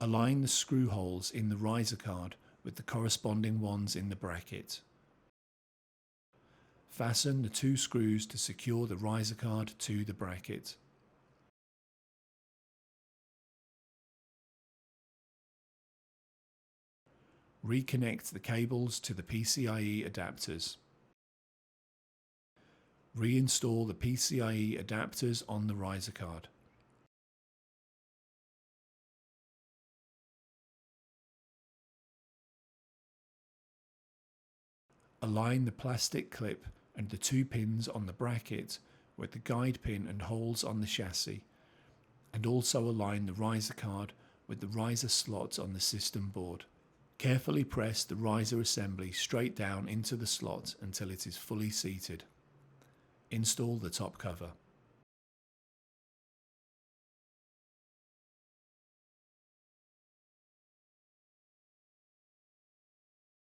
Align the screw holes in the riser card with the corresponding ones in the bracket. Fasten the 2 screws to secure the riser card to the bracket. Reconnect the cables to the PCIe adapters. Reinstall the PCIe adapters on the riser card. Align the plastic clip and the 2 pins on the bracket with the guide pin and holes on the chassis, and also align the riser card with the riser slots on the system board. Carefully press the riser assembly straight down into the slot until it is fully seated. Install the top cover.